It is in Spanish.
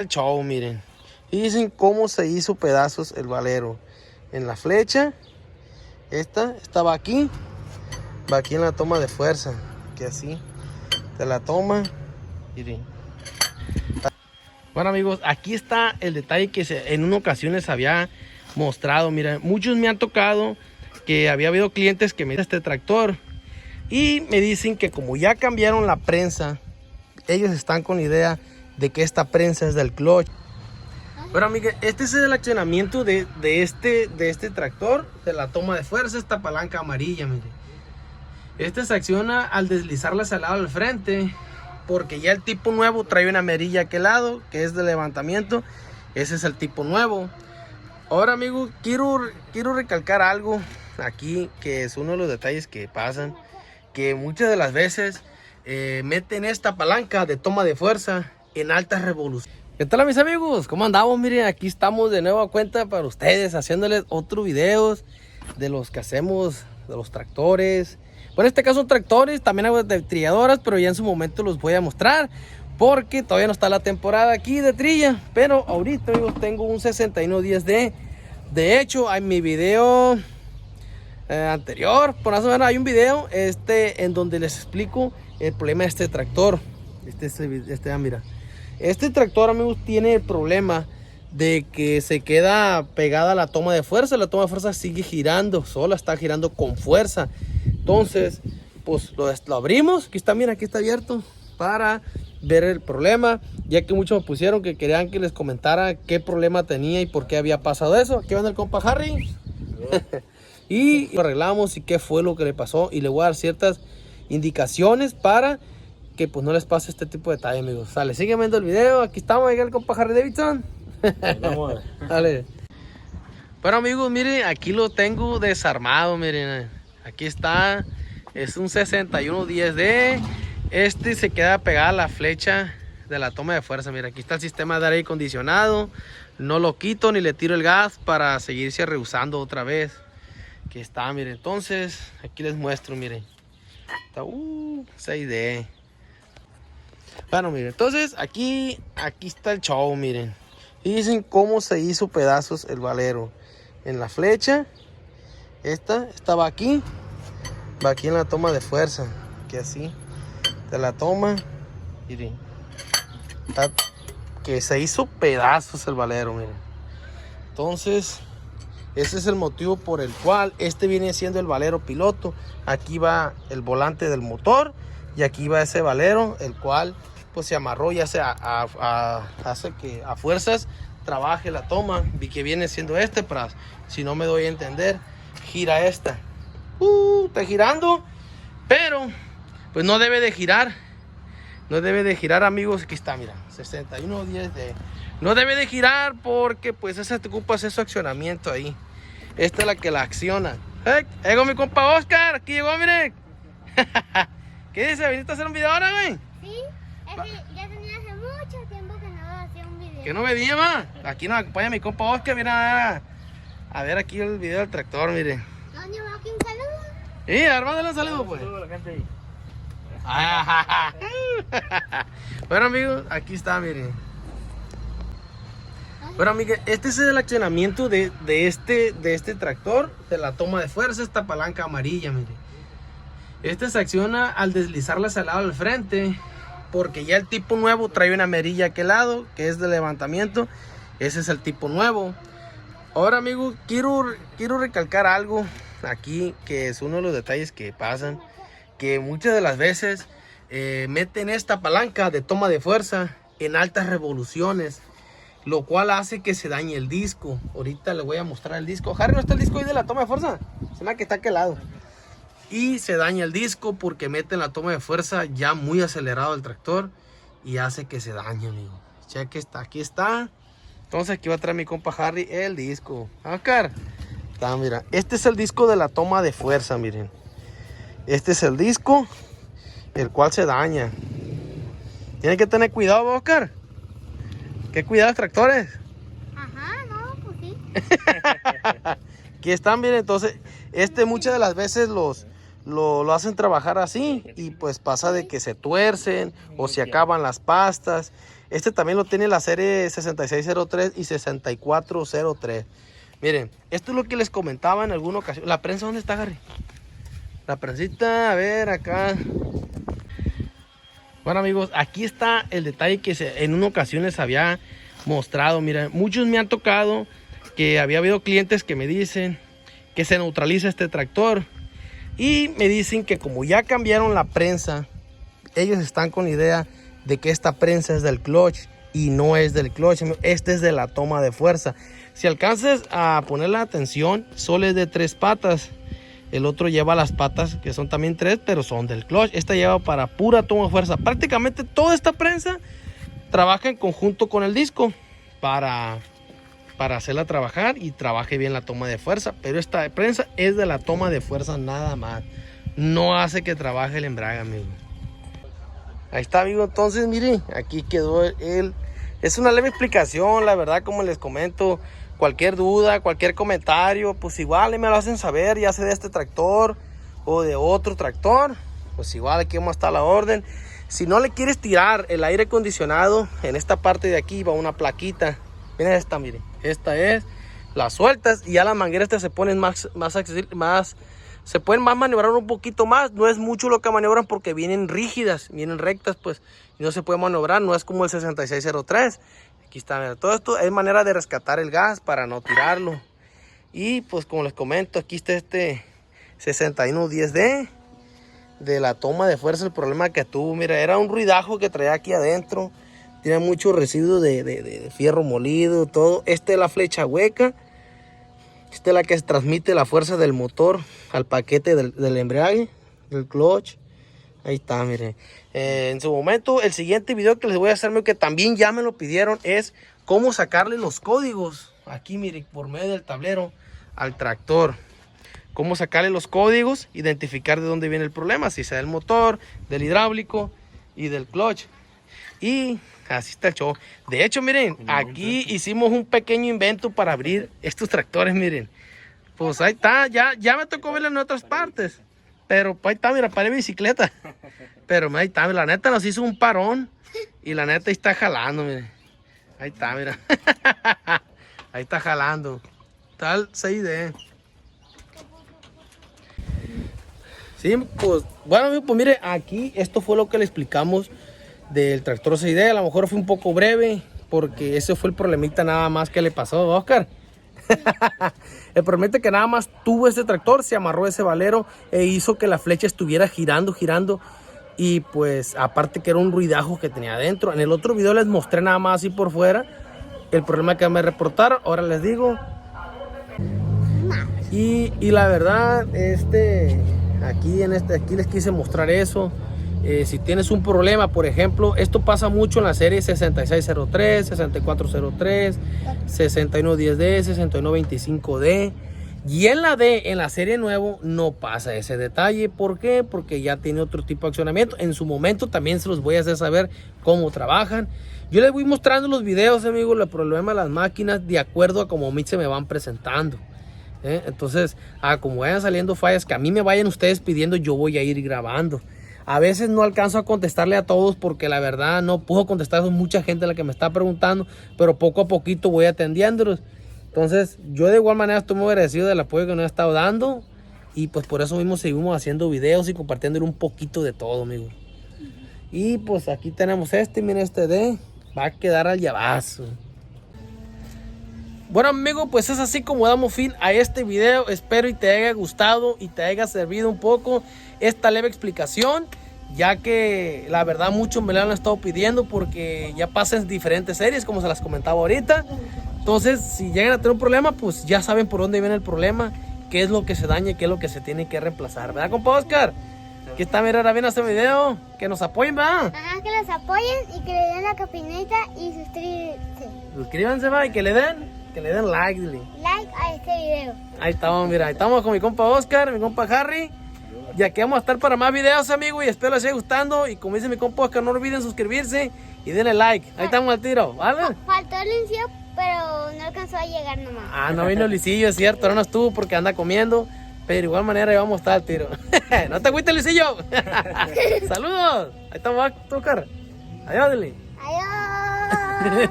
El show, miren. Y dicen cómo se hizo pedazos el valero. En la flecha, esta estaba aquí, va aquí en la toma de fuerza, que así se la toma. Miren. Bueno, amigos, aquí está el detalle que en una ocasión les había mostrado. Miren, muchos me han tocado que había habido clientes que me dicen este tractor y me dicen que como ya cambiaron la prensa, ellos están con la idea de que esta prensa es del clutch. Bueno, amigos, este es el accionamiento de este tractor, de la toma de fuerza, esta palanca amarilla, miren. Este se acciona al deslizarla hacia el lado del frente, porque ya el tipo nuevo trae una amarilla a aquel lado, que es de levantamiento. Ese es el tipo nuevo. Ahora, amigos, quiero recalcar algo aquí, que es uno de los detalles que pasan, que muchas de las veces meten esta palanca de toma de fuerza en altas revoluciones. ¿Qué tal, mis amigos? ¿Cómo andamos? Miren, aquí estamos de nuevo a cuenta para ustedes, haciéndoles otros videos de los que hacemos, de los tractores. Bueno, en este caso tractores, también hago de trilladoras, pero ya en su momento los voy a mostrar, porque todavía no está la temporada aquí de trilla. Pero ahorita, amigos, tengo un 6110D. De hecho, en mi video anterior, por más o menos, hay un video en donde les explico el problema de este tractor. Mira. Este tractor, amigos, tiene el problema de que se queda pegada a la toma de fuerza. La toma de fuerza sigue girando, sola está girando con fuerza. Entonces, pues lo abrimos. Aquí está, mira, aquí está abierto para ver el problema, ya que muchos me pusieron que querían que les comentara qué problema tenía y por qué había pasado eso. Aquí va el compa Harry. Y lo arreglamos y qué fue lo que le pasó, y le voy a dar ciertas indicaciones para que pues no les pase este tipo de detalle, amigos. Sale, siguen viendo el video. Aquí estamos, ahí el compa Harry Davidson. Dale. Bueno, amigos, miren, aquí lo tengo desarmado, miren. Aquí está, es un 6110D. Este se queda pegada a la flecha de la toma de fuerza. Mira, aquí está el sistema de aire acondicionado. No lo quito ni le tiro el gas para seguirse reusando otra vez. Aquí está, miren. Entonces, aquí les muestro, miren. Está 6D. Bueno, miren, entonces aquí está el show, miren. Y dicen cómo se hizo pedazos el valero. En la flecha, esta estaba aquí, va aquí en la toma de fuerza, que así se la toma, miren. Que se hizo pedazos el valero, miren. Entonces, ese es el motivo por el cual este viene siendo el valero piloto. Aquí va el volante del motor y aquí va ese valero, el cual pues se amarró, ya sea hace que a fuerzas trabaje la toma, vi que viene siendo para, si no me doy a entender, gira esta, está girando, pero pues no debe de girar, amigos. Aquí está, mira, 6110D, no debe de girar porque pues esa te ocupas ese accionamiento ahí. Esta es la que la acciona. Llegó mi compa Oscar, aquí llegó, miren. ¿Qué dice? ¿Viniste a hacer un video ahora, güey? Sí, es que ya tenía hace mucho tiempo que no hacía un video. Que no venía, ma. Aquí nos acompaña mi compa Oscar, mira. A ver aquí el video del tractor, miren. ¿Dónde va aquí un saludo? Sí, armándole un saludo, pues. Saludo a la gente ahí. Bueno, amigos, aquí está, miren. Bueno, amigos, este es el accionamiento de este tractor, de la toma de fuerza, esta palanca amarilla, miren. Este se acciona al deslizarla hacia el lado del frente, porque ya el tipo nuevo trae una amarilla a aquel lado, que es de levantamiento. Ese es el tipo nuevo. Ahora, amigos, quiero recalcar algo aquí, que es uno de los detalles que pasan, que muchas de las veces meten esta palanca de toma de fuerza en altas revoluciones, lo cual hace que se dañe el disco. Ahorita le voy a mostrar el disco. Harry, ¿no está el disco ahí de la toma de fuerza? Se me que está a aquel lado. Y se daña el disco porque meten la toma de fuerza ya muy acelerado el tractor y hace que se dañe, amigo. Cheque, está, aquí está. Entonces aquí va a traer mi compa Harry el disco. Oscar, está, mira, este es el disco de la toma de fuerza, miren. Este es el disco, el cual se daña. Tiene que tener cuidado, Oscar. ¿Qué cuidados, tractores? Ajá, no, pues sí. Aquí están, miren, entonces, muchas de las veces lo hacen trabajar así y pues pasa de que se tuercen o se acaban las pastas. Este también lo tiene la serie 6603 y 6403. Miren, esto es lo que les comentaba en alguna ocasión. ¿La prensa dónde está, Harry? La prensita, a ver, acá. Bueno, amigos, aquí está el detalle que en una ocasión les había mostrado. Miren, muchos me han tocado que había habido clientes que me dicen que se neutraliza este tractor. Y me dicen que como ya cambiaron la prensa, ellos están con la idea de que esta prensa es del clutch y no es del clutch. Este es de la toma de fuerza. Si alcanzas a poner la atención, solo es de 3 patas. El otro lleva las patas que son también 3, pero son del clutch. Esta lleva para pura toma de fuerza. Prácticamente toda esta prensa trabaja en conjunto con el disco para hacerla trabajar y trabaje bien la toma de fuerza. Pero esta prensa es de la toma de fuerza nada más. No hace que trabaje el embrague, amigo. Ahí está, amigo. Entonces, miren, aquí quedó el... Es una leve explicación, la verdad, como les comento. Cualquier duda, cualquier comentario, pues igual me lo hacen saber, ya sea de este tractor o de otro tractor. Pues igual aquí vamos a estar a la orden. Si no le quieres tirar el aire acondicionado, en esta parte de aquí va una plaquita. Miren esta, miren. Esta es, las sueltas y ya las mangueras se ponen más accesibles, se pueden más maniobrar un poquito más. No es mucho lo que maniobran porque vienen rígidas, vienen rectas, pues, y no se puede maniobrar. No es como el 6603. Aquí está, mira, todo esto es manera de rescatar el gas para no tirarlo. Y pues como les comento, aquí está este 6110D de la toma de fuerza. El problema que tuvo, mira, era un ruidajo que traía aquí adentro. Tiene mucho residuo de fierro molido, todo. Esta es la flecha hueca. Esta es la que transmite la fuerza del motor al paquete del embrague, del clutch. Ahí está, miren. En su momento, el siguiente video que les voy a hacer, que también ya me lo pidieron, es cómo sacarle los códigos. Aquí, miren, por medio del tablero al tractor. Cómo sacarle los códigos, identificar de dónde viene el problema. Si sea del motor, del hidráulico y del clutch. Y así está el show. De hecho, miren, aquí hicimos un pequeño invento para abrir estos tractores, miren. Pues ahí está, ya me tocó verlo en otras partes. Pero ahí está, mira, para bicicleta. Pero ahí está, la neta nos hizo un parón. Y la neta ahí está jalando, miren. Ahí está, mira. Ahí está jalando. Tal 6D. Sí, pues, bueno, pues mire, aquí esto fue lo que le explicamos del tractor 6D. A lo mejor fue un poco breve, porque ese fue el problemita nada más que le pasó, Oscar. El problemita que nada más tuvo este tractor, se amarró ese valero e hizo que la flecha estuviera girando. Y pues aparte que era un ruidajo que tenía adentro. En el otro video les mostré nada más así por fuera el problema que me reportaron. Ahora les digo. Y la verdad, aquí les quise mostrar eso. Si tienes un problema, por ejemplo, esto pasa mucho en la serie 6603, 6403, 6110D, 6125D. Y en la D, en la serie nuevo, no pasa ese detalle. ¿Por qué? Porque ya tiene otro tipo de accionamiento. En su momento también se los voy a hacer saber cómo trabajan. Yo les voy mostrando los videos, amigos, los problemas de las máquinas de acuerdo a cómo a mí se me van presentando. Entonces, como vayan saliendo fallas que a mí me vayan ustedes pidiendo, yo voy a ir grabando. A veces no alcanzo a contestarle a todos porque la verdad no puedo contestar. Es mucha gente la que me está preguntando, pero poco a poquito voy atendiéndolos. Entonces, yo de igual manera estoy muy agradecido del apoyo que nos ha estado dando. Y pues por eso mismo seguimos haciendo videos y compartiendo un poquito de todo, amigos. Y pues aquí tenemos miren va a quedar al llavazo. Bueno, amigo, pues es así como damos fin a este video. Espero y te haya gustado y te haya servido un poco esta leve explicación, ya que la verdad muchos me lo han estado pidiendo porque ya pasan diferentes series, como se las comentaba ahorita. Entonces, si llegan a tener un problema, pues ya saben por dónde viene el problema, qué es lo que se daña y qué es lo que se tiene que reemplazar, ¿verdad, compa Oscar? Aquí está, mira, ahora viene este video, que nos apoyen, ¿verdad? Ajá, que los apoyen y que le den la campanita y suscríbanse, va, y que le den like, dile. Like a este video. Ahí estamos, mira, ahí estamos con mi compa Oscar, mi compa Harry. Y aquí vamos a estar para más videos, amigos, y espero les esté gustando. Y como dice mi compa Oscar, no olviden suscribirse y denle like. Ahí estamos al tiro, ¿vale? Faltó el inicio, pero no alcanzó a llegar nomás. No vino Licillo, es cierto, ahora no estuvo porque anda comiendo. Pero de igual manera ahí vamos a estar al tiro. No te agüites, Licillo. Saludos. Ahí estamos, Oscar. Adiós, Dili. Adiós. Adiós.